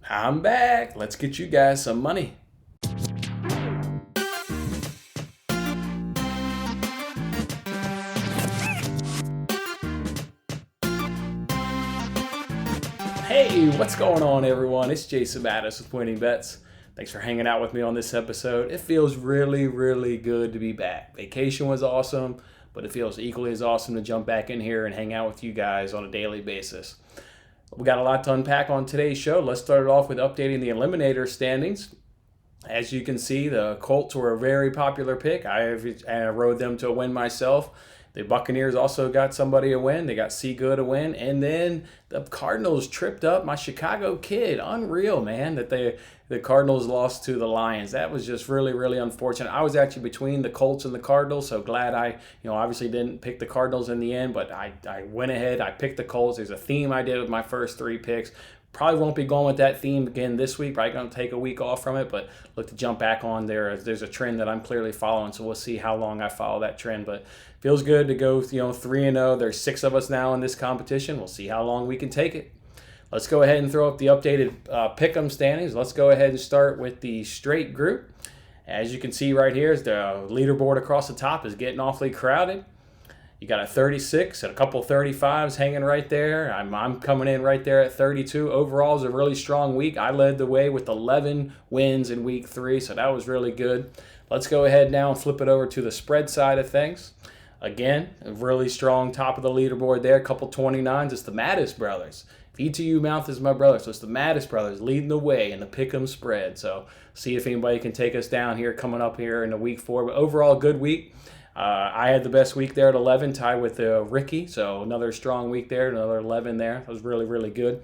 I'm back. Let's get you guys some money. Hey, what's going on, everyone? It's Jason Mattis with Winning Bets. Thanks for hanging out with me on this episode. It feels really, really good to be back. Vacation was awesome, but it feels equally as awesome to jump back in here and hang out with you guys on a daily basis. We got a lot to unpack on today's show. Let's start it off with updating the Eliminator standings. As you can see, the Colts were a very popular pick. I rode them to a win myself. The Buccaneers also got somebody a win. They got Seagood a win. And then the Cardinals tripped up my Chicago kid. Unreal, man, that the Cardinals lost to the Lions. That was just really, really unfortunate. I was actually between the Colts and the Cardinals, so glad I obviously didn't pick the Cardinals in the end, but I went ahead. I picked the Colts. There's a theme I did with my first three picks. Probably won't be going with that theme again this week. Probably going to take a week off from it, but look to jump back on there. There's a trend that I'm clearly following, so we'll see how long I follow that trend. But feels good to go 3-0. There's 6 of us now in this competition. We'll see how long we can take it. Let's go ahead and throw up the updated Pick'em standings. Let's go ahead and start with the straight group. As you can see right here, the leaderboard across the top is getting awfully crowded. You got a 36 and a couple 35s hanging right there. I'm coming in right there at 32. Overall, it was a really strong week. I led the way with 11 wins in week 3, so that was really good. Let's go ahead now and flip it over to the spread side of things. Again, a really strong top of the leaderboard there. A couple 29s. It's the Mattis brothers. VTU Mouth is my brother, so it's the Mattis brothers leading the way in the Pick'em spread. So see if anybody can take us down here coming up here in the week 4. But overall, good week. I had the best week there at 11, tied with Ricky. So another strong week there, another 11 there. That was really, really good.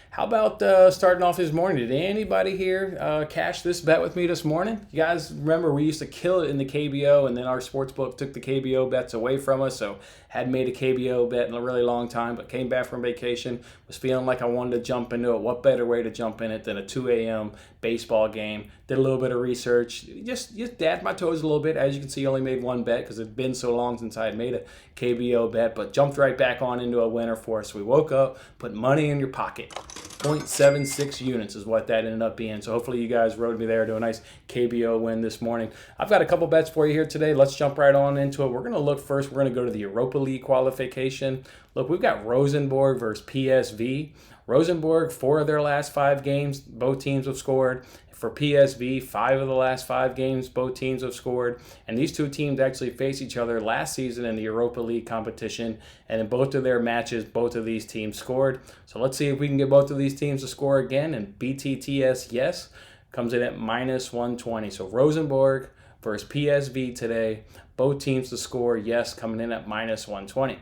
How about starting off this morning? Did anybody here cash this bet with me this morning? You guys remember we used to kill it in the KBO, and then our sportsbook took the KBO bets away from us. So hadn't made a KBO bet in a really long time, but came back from vacation, was feeling like I wanted to jump into it. What better way to jump in it than a 2 a.m. baseball game? Did a little bit of research, just dabbed my toes a little bit. As you can see, only made one bet because it's been so long since I had made a KBO bet, but jumped right back on into a winner for us. We woke up, put money in your pocket. 0.76 units is what that ended up being. So hopefully you guys rode me there to a nice KBO win this morning. I've got a couple bets for you here today. Let's jump right on into it. We're going to look first. We're going to go to the Europa League qualification. Look, we've got Rosenborg versus PSV. Rosenborg, 4 of their last 5 games, both teams have scored. For PSV, 5 of the last 5 games, both teams have scored. And these two teams actually faced each other last season in the Europa League competition. And in both of their matches, both of these teams scored. So let's see if we can get both of these teams to score again. And BTTS, yes, comes in at minus 120. So Rosenborg versus PSV today. Both teams to score, yes, coming in at minus 120.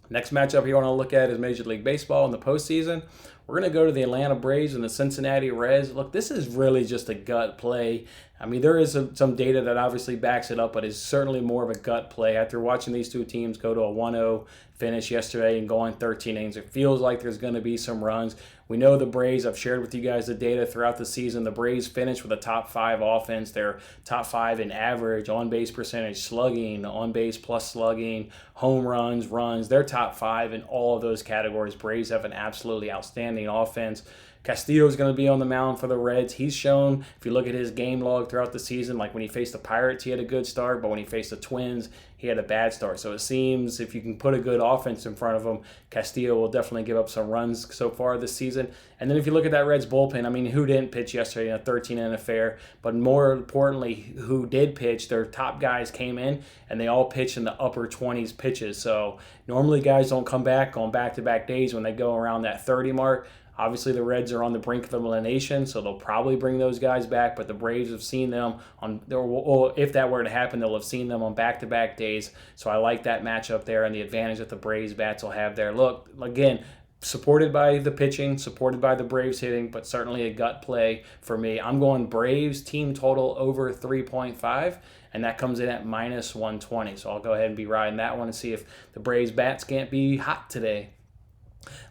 Next matchup you want to look at is Major League Baseball in the postseason. We're going to go to the Atlanta Braves and the Cincinnati Reds. Look, this is really just a gut play. I mean, there is some data that obviously backs it up, but it's certainly more of a gut play. After watching these two teams go to a 1-0 finish yesterday and going 13 innings, it feels like there's going to be some runs. We know the Braves, I've shared with you guys the data throughout the season. The Braves finished with a top 5 offense. They're top 5 in average, on-base percentage, slugging, on-base plus slugging, home runs, runs. They're top 5 in all of those categories. Braves have an absolutely outstanding offense. Castillo is going to be on the mound for the Reds. He's shown, if you look at his game log throughout the season, like when he faced the Pirates, he had a good start, but when he faced the Twins, he had a bad start. So it seems if you can put a good offense in front of him, Castillo will definitely give up some runs so far this season. And then if you look at that Reds bullpen, I mean, who didn't pitch yesterday in a 13-inning affair? But more importantly, who did pitch, their top guys came in, and they all pitched in the upper 20s pitches. So normally guys don't come back on back-to-back days when they go around that 30 mark. Obviously, the Reds are on the brink of elimination, so they'll probably bring those guys back. But the Braves have seen them on, or if that were to happen, they'll have seen them on back-to-back days. So I like that matchup there and the advantage that the Braves bats will have there. Look, again, supported by the pitching, supported by the Braves hitting, but certainly a gut play for me. I'm going Braves team total over 3.5, and that comes in at minus 120. So I'll go ahead and be riding that one and see if the Braves bats can't be hot today.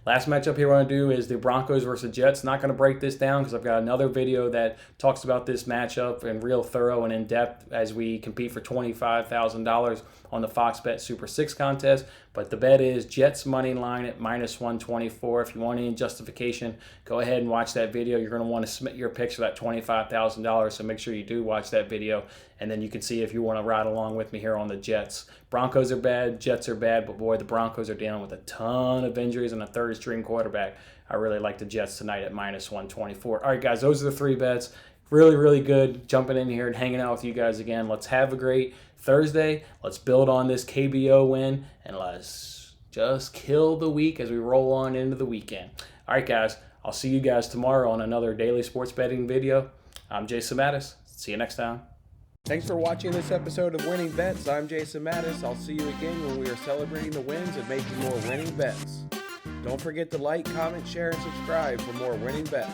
Last matchup here I want to do is the Broncos versus Jets. Not going to break this down because I've got another video that talks about this matchup and real thorough and in-depth as we compete for $25,000 on the Fox Bet Super 6 contest. But the bet is Jets money line at -124. If you want any justification, go ahead and watch that video. You're going to want to submit your picks for that $25,000, so make sure you do watch that video, and then you can see if you want to ride along with me here on the Jets. Broncos are bad, Jets are bad, but boy, the Broncos are dealing with a ton of injuries and a third-string quarterback. I really like the Jets tonight at -124. All right, guys, those are the three bets. Really, really good jumping in here and hanging out with you guys again. Let's have a great Thursday. Let's build on this KBO win, and let's just kill the week as we roll on into the weekend. All right, guys, I'll see you guys tomorrow on another daily sports betting video. I'm Jason Mattis. See you next time. Thanks for watching this episode of Winning Bets. I'm Jason Mattis. I'll see you again when we are celebrating the wins and making more winning bets. Don't forget to like, comment, share, and subscribe for more winning bets.